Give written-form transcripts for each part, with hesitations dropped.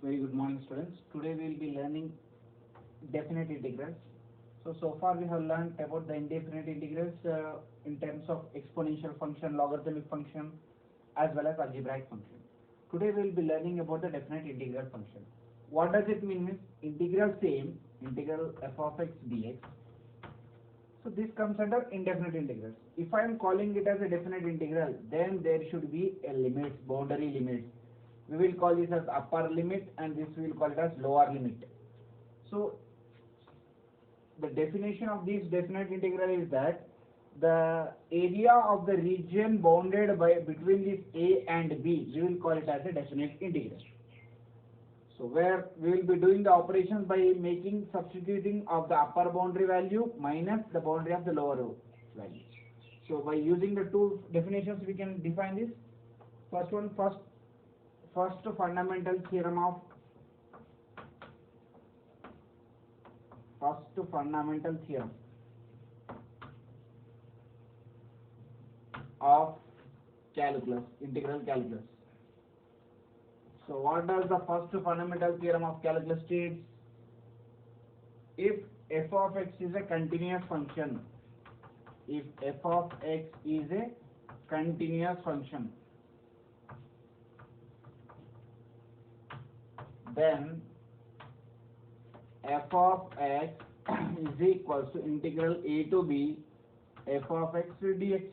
Very good morning, students. Today we will be learning definite integrals. So far we have learned about the indefinite integrals in terms of exponential function, logarithmic function, as well as algebraic function. Today we will be learning about the definite integral function. What does it mean? Means integral same, integral f of x dx. So this comes under indefinite integrals. If I am calling it as a definite integral, then there should be a limits, boundary limits. We will call this as upper limit and this we will call it as lower limit. So the definition of this definite integral is that the area of the region bounded by between this a and b, we will call it as a definite integral. So where we will be doing the operations by making substituting of the upper boundary value minus the boundary of the lower value. So by using the two definitions we can define this. First fundamental theorem of calculus, integral calculus. So what does the first fundamental theorem of calculus states? If f of x is a continuous function, then f of x is equals to integral a to b f of x dx.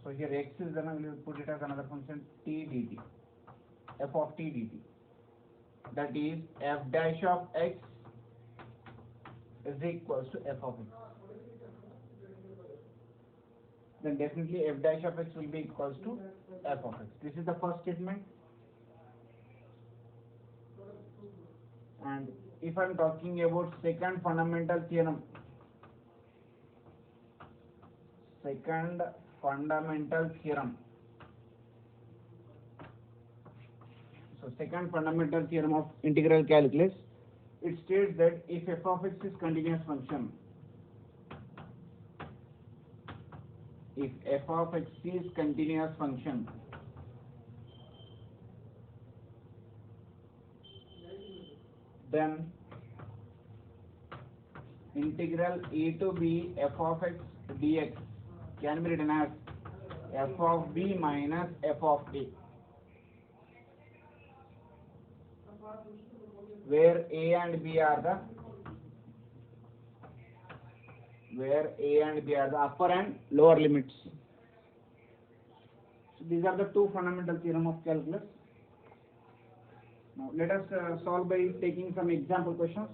So here x is then we will put it as another function t dt, f of t dt. That is f dash of x is equals to f of x. Then definitely f dash of x will be equals to f of x. This is the first statement. And if I am talking about second fundamental theorem, So second fundamental theorem of integral calculus, it states that if f of x is continuous function, then integral a to b f of x dx can be written as f of b minus f of a, where a and b are the upper and lower limits. So these are the two fundamental theorem of calculus. Now let us solve by taking some example questions.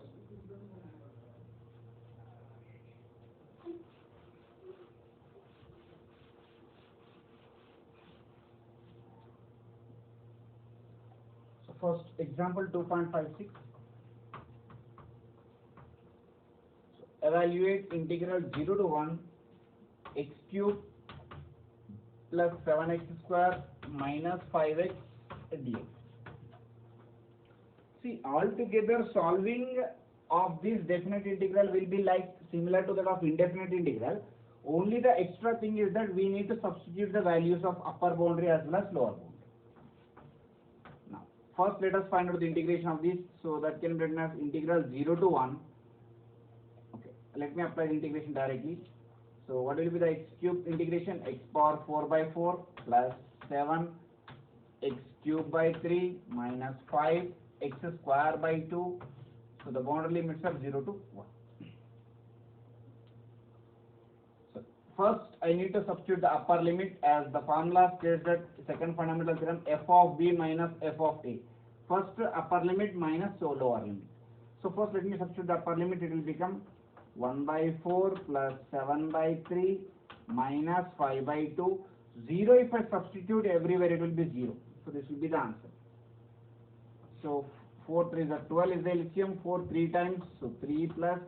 So first example 2.56. So evaluate integral 0 to 1 x cube plus 7x square minus 5x dx. See, altogether solving of this definite integral will be like similar to that of indefinite integral. Only the extra thing is that we need to substitute the values of upper boundary as well as lower boundary. Now, first let us find out the integration of this. So that can be written as integral 0 to 1. Okay, let me apply the integration directly. So what will be the x cube integration? X power 4 by 4 plus 7 x cube by 3 minus 5 x square by 2. So the boundary limits are 0 to 1. So first I need to substitute the upper limit, as the formula states that second fundamental theorem f of b minus f of a. First upper limit minus lower limit. So first let me substitute the upper limit. It will become 1 by 4 plus 7 by 3 minus 5 by 2. 0 if I substitute everywhere it will be 0. So this will be the answer. So 4 3 is 12 is the LCM, 4 3 times, so 3 plus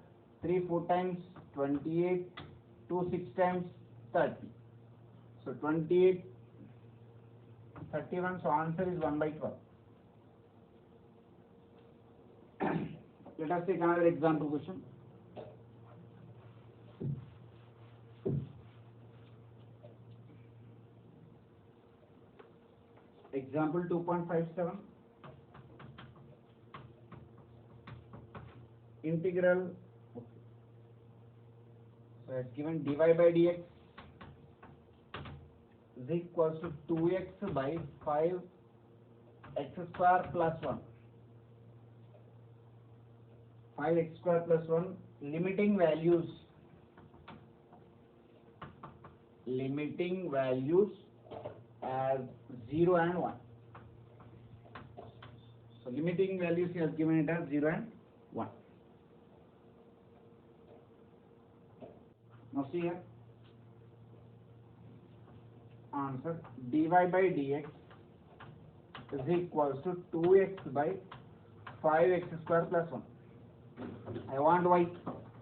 3 4 times 28, 2 6 times 30. So 28, 31, so answer is 1 by 12. Let us take another example question. Example 2.57. Integral. So it's given dy by dx is equals to 2x by 5x square plus 1. 5x square plus 1. Limiting values as 0 and 1. So limiting values he has given it as 0 and 1. Now see here, answer dy by dx is equals to 2x by 5x square plus 1. I want y.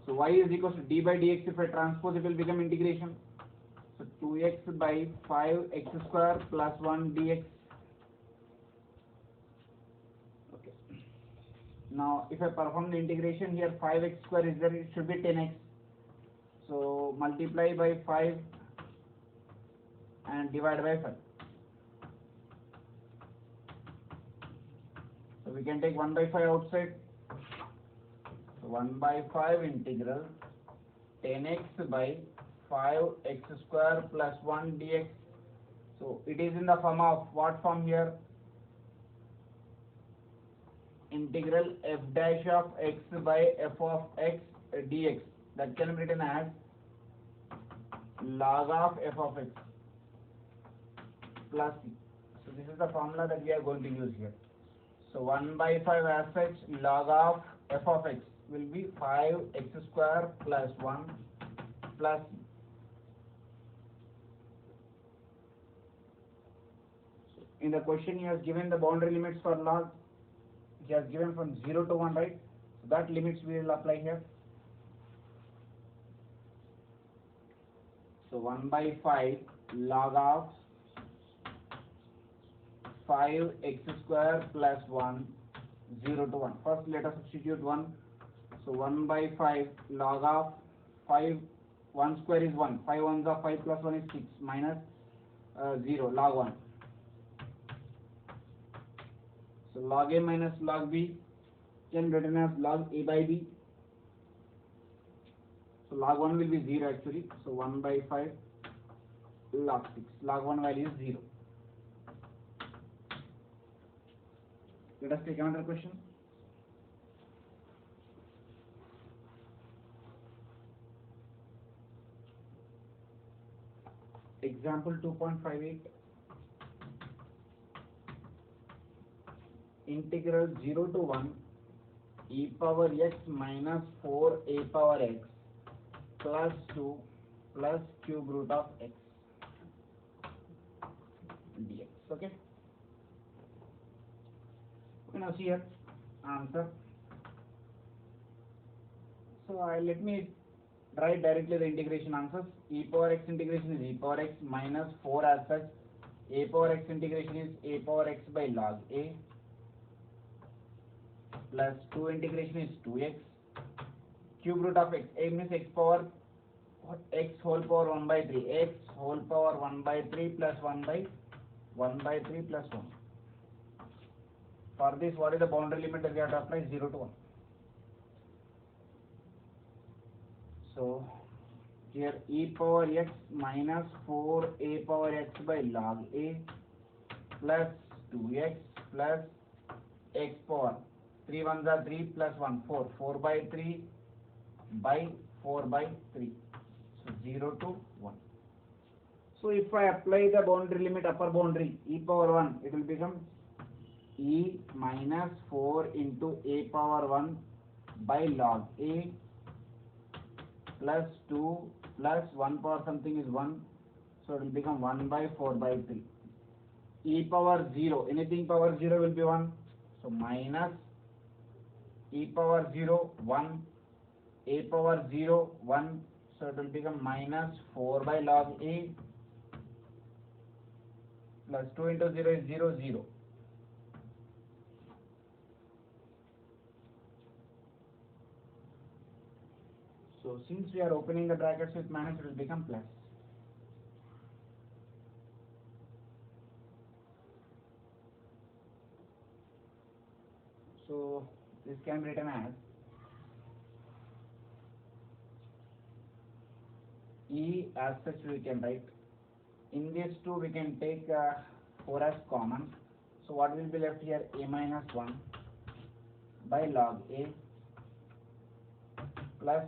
So y is equals to d by dx. If I transpose, it will become integration. So 2x by 5x square plus 1 dx. Okay. Now if I perform the integration here, 5x square is there, it should be 10x. So multiply by 5 and divide by 5. So we can take 1 by 5 outside. So 1 by 5 integral 10x by 5x square plus 1 dx. So it is in the form of what form here? Integral f dash of x by f of x dx. That can be written as log of f of x plus c. So this is the formula that we are going to use here. So 1 by 5 as such, log of f of x will be 5x square plus 1 plus c. In the question he has given the boundary limits for log. He has given from 0 to 1, right? So that limits we will apply here. So 1 by 5 log of 5x square plus 1, 0 to 1. First let us substitute 1. So 1 by 5 log of 5, 1 square is 1. 5 ones are 5 plus 1 is 6 minus 0, log 1. So log a minus log b can be written as log a by b. So log 1 will be 0 actually. So 1 by 5 log 6. Log 1 value is 0. Let us take another question. Example 2.58. Integral 0 to 1 e power x minus 4a power x plus 2 plus cube root of x dx. Okay. Now see here, answer. So let me write directly the integration answers. E power x integration is e power x minus 4 as such. A power x integration is a power x by log a plus 2 integration is 2x. Cube root of x, a means x power x whole power 1 by 3, x whole power 1 by 3 plus 1 by 3 plus 1. For this, what is the boundary limit that we have to apply? 0 to 1. So here e power x minus 4a power x by log a plus 2x plus x power 3 ones are 3 plus 1 4, 4 by 3 by 4 by 3. So 0 to 1. So if I apply the boundary limit, upper boundary, e power 1, it will become e minus 4 into a power 1 by log a plus 2 plus 1 power something is 1. So it will become 1 by 4 by 3. E power 0, anything power 0 will be 1. So minus e power 0, 1, a power 0, 1. So it will become minus 4 by log a plus 2 into 0 is 0, 0. So since we are opening the brackets with minus, it will become plus. This can be written as E. As such we can write. In these two we can take 4 as common. So what will be left here? A minus 1 by log A plus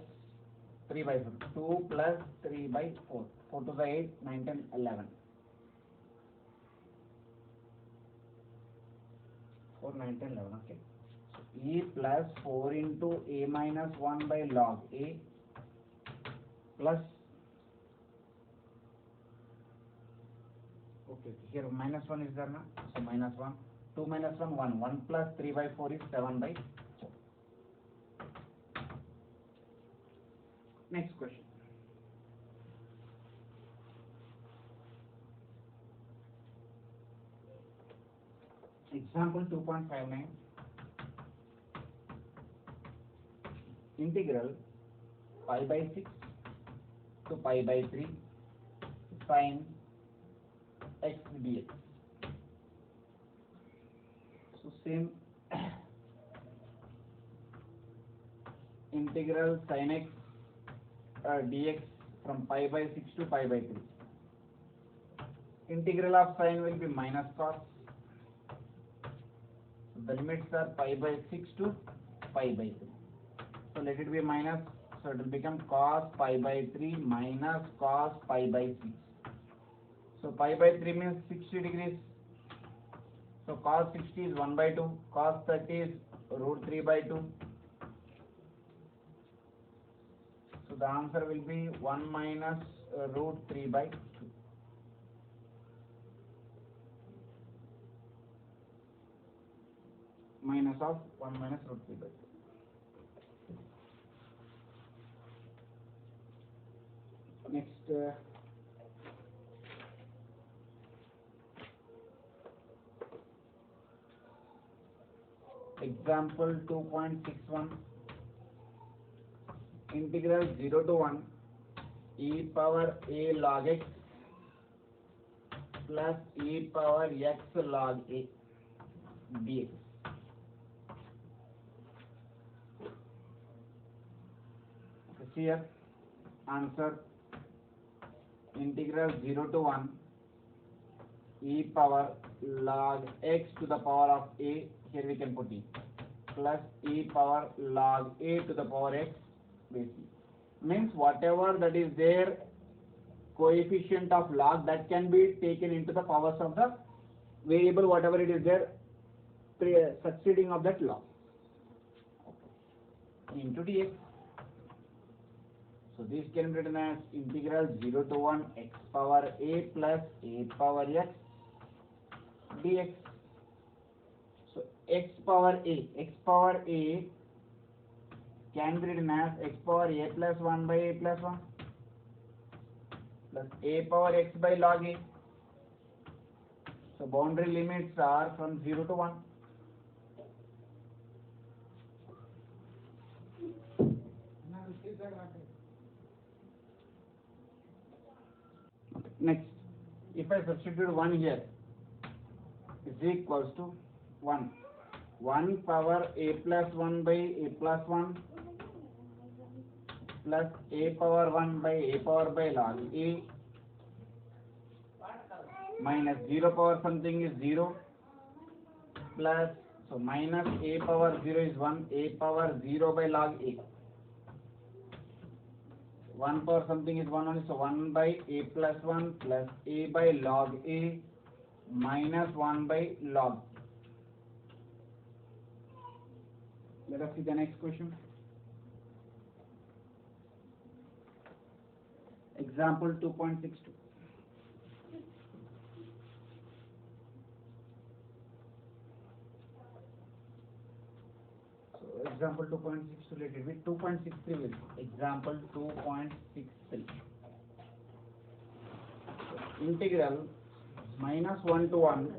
3 by 4. 2 plus 3 by 4. 4 to the 8, 9, 10, 11. 4, 9, 10, 11. Okay. So E plus 4 into A minus 1 by log A plus, okay, here minus 1 is there now. So minus 1. 2 minus 1, 1. 1 plus 3 by 4 is 7 by 4. Next question. Example 2.59. Integral pi by 6 to pi by 3 sin x dx. So same integral sin x dx from pi by 6 to pi by 3. Integral of sin will be minus cos. The limits are pi by 6 to pi by 3. So let it be minus. So it will become cos pi by 3 minus cos pi by 6. So pi by 3 means 60 degrees. So cos 60 is 1 by 2. Cos 30 is root 3 by 2. So the answer will be 1 minus root 3 by 2. Minus of 1 minus root 3 by 2. Next, example 2.61. Integral 0 to 1 e power a log x plus e power x log a dx. Here answer integral 0 to 1 e power log x to the power of a, here we can put e, plus e power log a to the power x base e. Means whatever that is there coefficient of log that can be taken into the powers of the variable whatever it is there succeeding of that log into dx. So this can be written as integral 0 to 1 x power a plus a power x dx. So x power a can be written as x power a plus 1 by a plus 1 plus a power x by log a. So boundary limits are from 0 to 1. Next, if I substitute 1 here, is equals to 1. 1 power a plus 1 by a plus 1 plus a power 1 by a power by log a minus 0 power something is 0 plus, so minus a power 0 is 1, a power 0 by log a. 1 power something is 1 only, so 1 by a plus 1 plus a by log a minus 1 by log. Let us see the next question. Example 2.62. So example 2.6 related with 2.63 with example 2.63. So, integral minus 1 to 1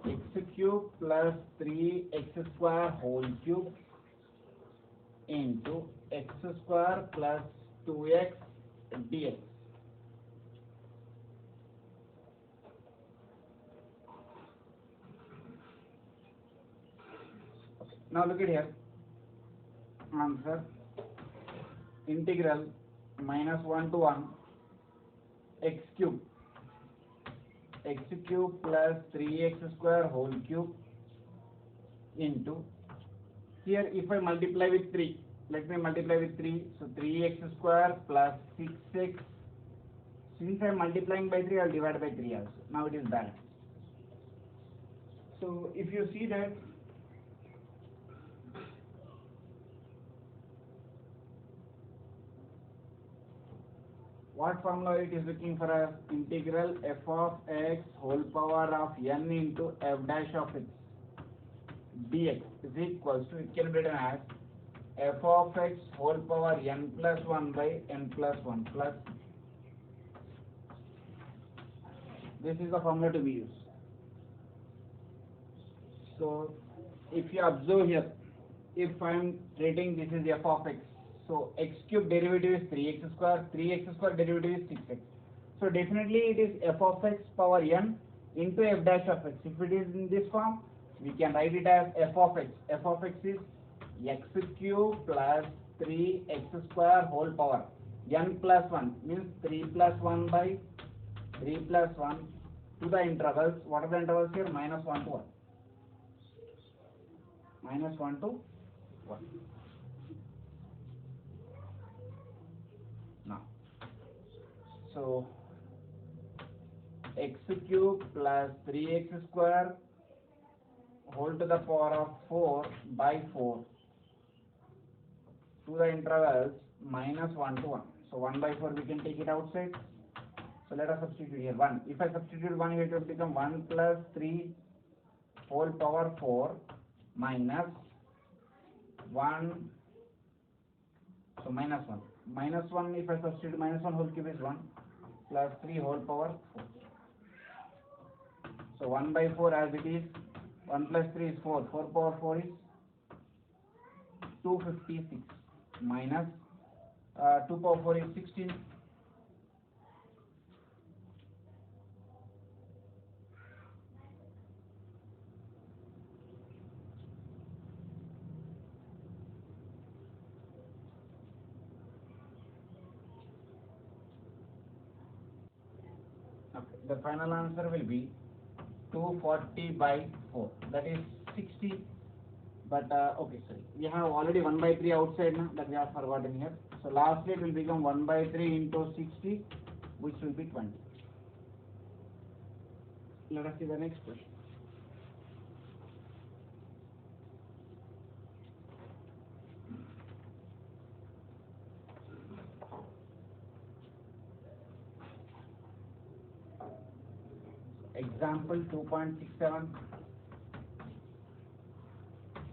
x cube plus 3x square whole cube into x square plus 2x dx. Now look at here. Answer integral -1 to 1 x cube plus 3x square whole cube into, here if I multiply with 3, let me multiply with 3, so 3x square plus 6x. Since I am multiplying by 3, I will divide by 3 also. Now it is balanced. So if you see that what formula it is looking for, a integral f of x whole power of n into f dash of x dx is equals to, it can be written as f of x whole power n plus 1 by n plus 1 plus, this is the formula to be used. So if you observe here, if I am treating this is f of x, so x cube derivative is 3x square, 3x square derivative is 6x. So definitely it is f of x power n into f dash of x. If it is in this form, we can write it as f of x. F of x is x cube plus 3x square whole power n plus 1 means 3 plus 1 by 3 plus 1 to the intervals. What are the intervals here? -1 to 1. -1 to 1. Now, so x cube plus 3x square whole to the power of 4 by 4 to the intervals -1 to 1. So 1 by 4 we can take it outside. So let us substitute here 1. If I substitute 1 here, it will become 1 plus 3 whole power 4 minus 1. So -1. -1 if I substitute -1 whole cube is 1 plus 3 whole power 4. So 1 by 4 as it is, 1 plus 3 is 4. 4 power 4 is 256 minus 2 power 4 is 16. Okay, the final answer will be 240 by 4, that is 60. But okay, sorry, we have already 1 by 3 outside now, that we have forgotten here. So lastly it will become 1 by 3 into 60, which will be 20. Let us see the next question. Example 2.67.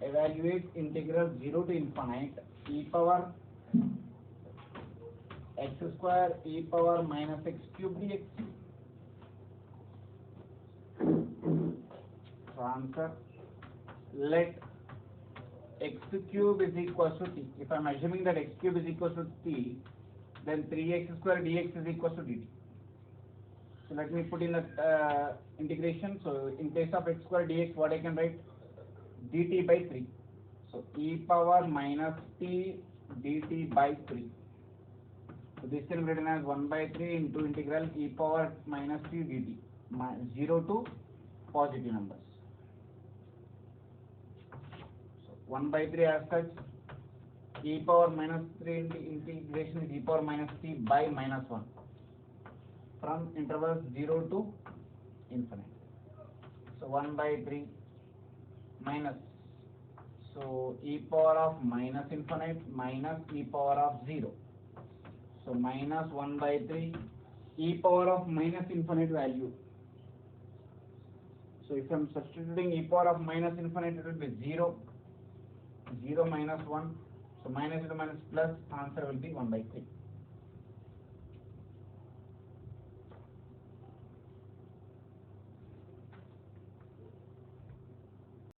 Evaluate integral 0 to infinite e power x square e power minus x cube dx. So answer, let x cube is equal to t. If I am assuming that x cube is equal to t, then 3x square dx is equal to dt. So let me put in the integration. So in place of x square dx, what I can write? Dt by 3. So e power minus t dt by 3. So this can be written as 1 by 3 into integral e power minus t dt, 0 to positive numbers. So 1 by 3 as such, e power minus 3 into integration is e power minus t by minus 1 from intervals 0 to infinite. So 1 by 3 minus, so e power of minus infinite minus e power of 0. So minus 1 by 3 e power of minus infinite value. So if I am substituting e power of minus infinite, it will be 0, 0 minus 1. So minus into minus plus, answer will be 1 by 3.